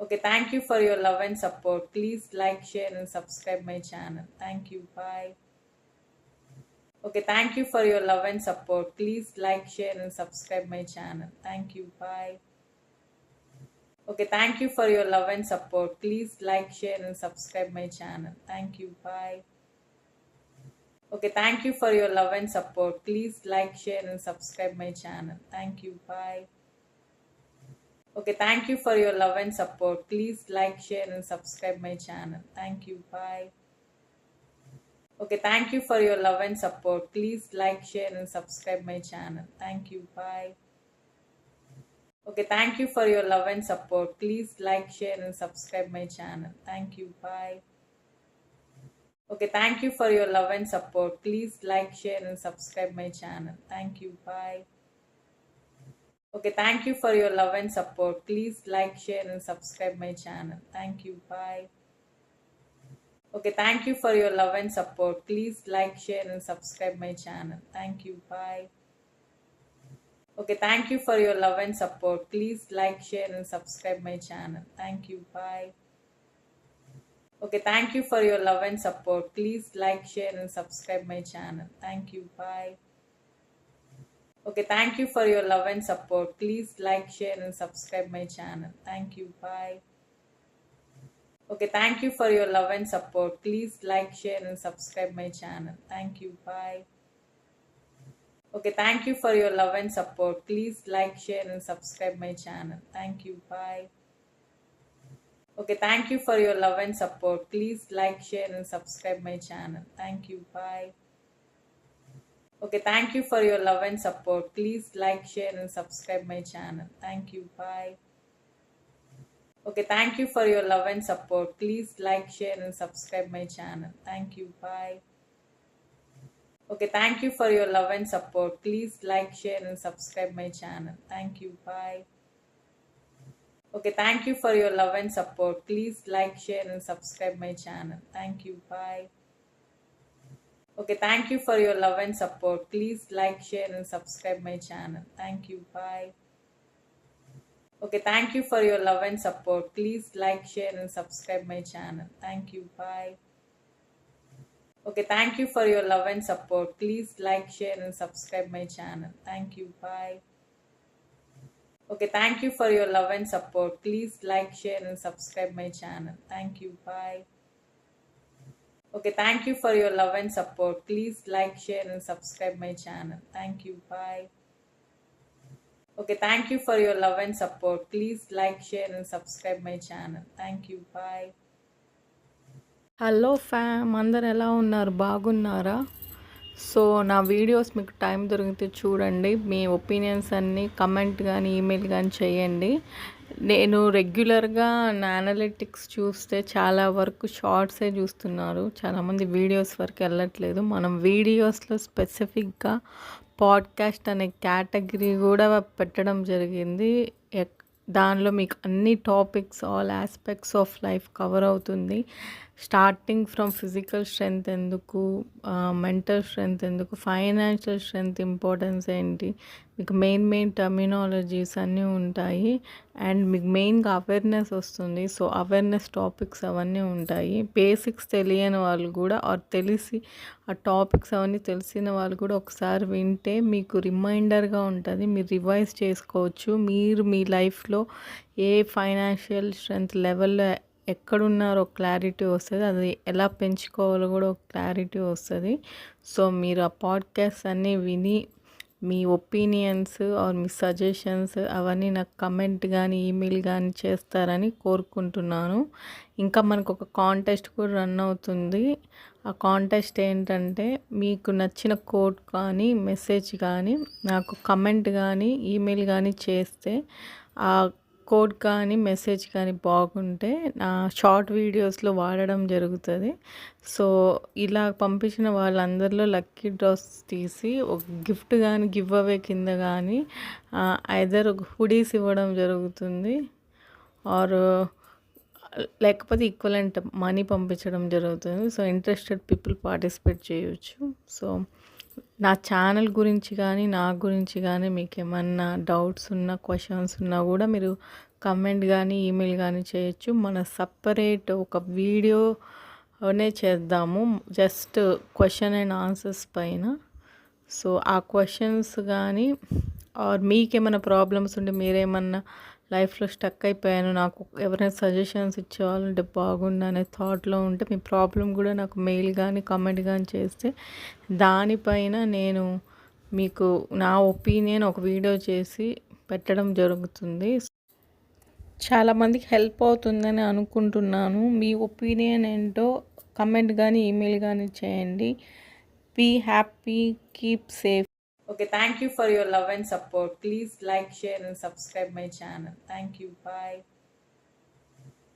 Okay, thank you for your love and support. Please like, share, and subscribe my channel. Thank you. Bye. Okay, thank you for your love and support. Please like, share, and subscribe my channel. Thank you. Bye. Okay, thank you for your love and support. Please like, share, and subscribe my channel. Thank you. Bye. Okay, thank you for your love and support. Please like, share, and subscribe my channel. Thank you. Bye. Okay, thank you for your love and support. Please like, share, and subscribe my channel. Thank you. Bye. Okay, thank you for your love and support. Please like, share, and subscribe my channel. Thank you. Bye. Okay, thank you for your love and support. Please like, share, and subscribe my channel. Thank you. Bye. Okay, thank you for your love and support. Please like, share, and subscribe my channel. Thank you. Bye. Okay, thank you for your love and support. Please like, share, and subscribe my channel. Thank you. Bye. Okay, thank you for your love and support. Please like, share, and subscribe my channel. Thank you. Bye. Okay, thank you for your love and support. Please like, share, and subscribe my channel. Thank you. Bye. Okay, thank you for your love and support. Please like, share, and subscribe my channel. Thank you. Bye. Okay, thank you for your love and support. Please like, share, and subscribe my channel. Thank you. Bye. Okay, thank you for your love and support. Please like, share, and subscribe my channel. Thank you. Bye. Okay, thank you for your love and support. Please like, share, and subscribe my channel. Thank you. Bye. Okay, thank you for your love and support. Please like, share, and subscribe my channel. Thank you. Bye. Okay, thank you for your love and support. Please like, share, and subscribe my channel. Thank you. Bye. Okay, thank you for your love and support. Please like, share, and subscribe my channel. Thank you. Bye. Okay, thank you for your love and support. Please like, share, and subscribe my channel. Thank you. Bye. Okay, thank you for your love and support. Please like, share, and subscribe my channel. Thank you. Bye. Okay, thank you for your love and support. Please like, share, and subscribe my channel. Thank you. Bye. Okay, thank you for your love and support. Please like, share, and subscribe my channel. Thank you. Bye. Okay, thank you for your love and support. Please like, share, and subscribe my channel. Thank you. Bye. Okay, thank you for your love and support. Please like, share, and subscribe my channel. Thank you. Bye. Okay, thank you for your love and support. Please like, share, and subscribe my channel. Thank you. Bye. Okay, thank you for your love and support. Please like, share, and subscribe my channel. Thank you. Bye. Hello fam అందరు ఎలా ఉన్నారు? బాగున్నారా? So నా videos మీకు time దొరికితే చూడండి. మీ opinions అన్నీ comment కానీ ఈమెయిల్ కానీ చేయండి. నేను రెగ్యులర్గా నా అనలిటిక్స్ చూస్తే చాలా వరకు షార్ట్సే చూస్తున్నారు. చాలామంది వీడియోస్ వరకు వెళ్ళట్లేదు. మనం వీడియోస్లో స్పెసిఫిక్గా పాడ్కాస్ట్ అనే కేటగిరీ కూడా పెట్టడం జరిగింది. దానిలో మీకు అన్ని topics all aspects of life cover అవుతుంది. స్టార్టింగ్ ఫ్రమ్ ఫిజికల్ స్ట్రెంగ్త్ ఎందుకు, మెంటల్ స్ట్రెంగ్త్ ఎందుకు, ఫైనాన్షియల్ స్ట్రెంగ్త్ ఇంపార్టెన్స్ ఏంటి, మీకు మెయిన్ టర్మినాలజీస్ అన్నీ ఉంటాయి. అండ్ మీకు మెయిన్గా అవేర్నెస్ వస్తుంది. సో అవేర్నెస్ టాపిక్స్ అవన్నీ ఉంటాయి. బేసిక్స్ తెలియని వాళ్ళు కూడా తెలిసి ఆ టాపిక్స్ అవన్నీ తెలిసిన వాళ్ళు కూడా ఒకసారి వింటే మీకు రిమైండర్గా ఉంటుంది. మీరు రివైజ్ చేసుకోవచ్చు. మీరు మీ లైఫ్లో ఏ ఫైనాన్షియల్ స్ట్రెంగ్త్ లెవెల్లో ఎక్కడున్నారో క్లారిటీ వస్తుంది. అది ఎలా పెంచుకోవాలో కూడా ఒక క్లారిటీ వస్తుంది. సో మీరు ఆ పాడ్కాస్ట్ అన్నీ విని మీ ఒపీనియన్స్ ఆర్ మీ సజెషన్స్ అవన్నీ నాకు కమెంట్ కానీ ఈమెయిల్ కానీ చేస్తారని కోరుకుంటున్నాను. ఇంకా మనకు ఒక కాంటెస్ట్ కూడా రన్ అవుతుంది. ఆ కాంటెస్ట్ ఏంటంటే మీకు నచ్చిన కోడ్ కానీ మెసేజ్ కానీ నాకు కమెంట్ కానీ ఈమెయిల్ కానీ చేస్తే ఆ కోడ్ కానీ మెసేజ్ కానీ బాగుంటే నా షార్ట్ వీడియోస్లో వాడడం జరుగుతుంది. సో ఇలా పంపించిన వాళ్ళందరిలో లక్కీ డ్రాస్ తీసి ఒక గిఫ్ట్ కానీ గివ్ అవే కింద కానీ ఐదర్ హుడీస్ ఇవ్వడం జరుగుతుంది ఆర్ లేకపోతే ఈక్వలెంట్ మనీ పంపించడం జరుగుతుంది. సో ఇంట్రెస్టెడ్ పీపుల్ పార్టిసిపేట్ చేయొచ్చు. సో నా ఛానల్ గురించి కానీ నా గురించి కానీ మీకు ఏమన్నా డౌట్స్ ఉన్నా క్వశ్చన్స్ ఉన్నా కూడా మీరు కమెంట్ కానీ ఈమెయిల్ కానీ చేయొచ్చు. మన సపరేట్ ఒక వీడియోనే చేద్దాము జస్ట్ క్వశ్చన్ అండ్ ఆన్సర్స్ పైన. సో ఆ క్వశ్చన్స్ కానీ ఆర్ మీకేమైనా ప్రాబ్లమ్స్ ఉంటే మీరేమన్నా లైఫ్లో స్టక్ అయిపోయాను నాకు ఎవరైనా సజెషన్స్ ఇచ్చేవాళ్ళంటే బాగుండు అనే థాట్లో ఉంటే మీ ప్రాబ్లం కూడా నాకు మెయిల్ కానీ కమెంట్ కానీ చేస్తే దానిపైన నేను మీకు నా ఒపీనియన్ ఒక వీడియో చేసి పెట్టడం జరుగుతుంది. చాలామందికి హెల్ప్ అవుతుందని అనుకుంటున్నాను. మీ ఒపీనియన్ ఏంటో కమెంట్ కానీ ఈమెయిల్ కానీ చేయండి. Be happy, keep safe. Okay, thank you for your love and support. Please like, share and subscribe my channel. Thank you. Bye.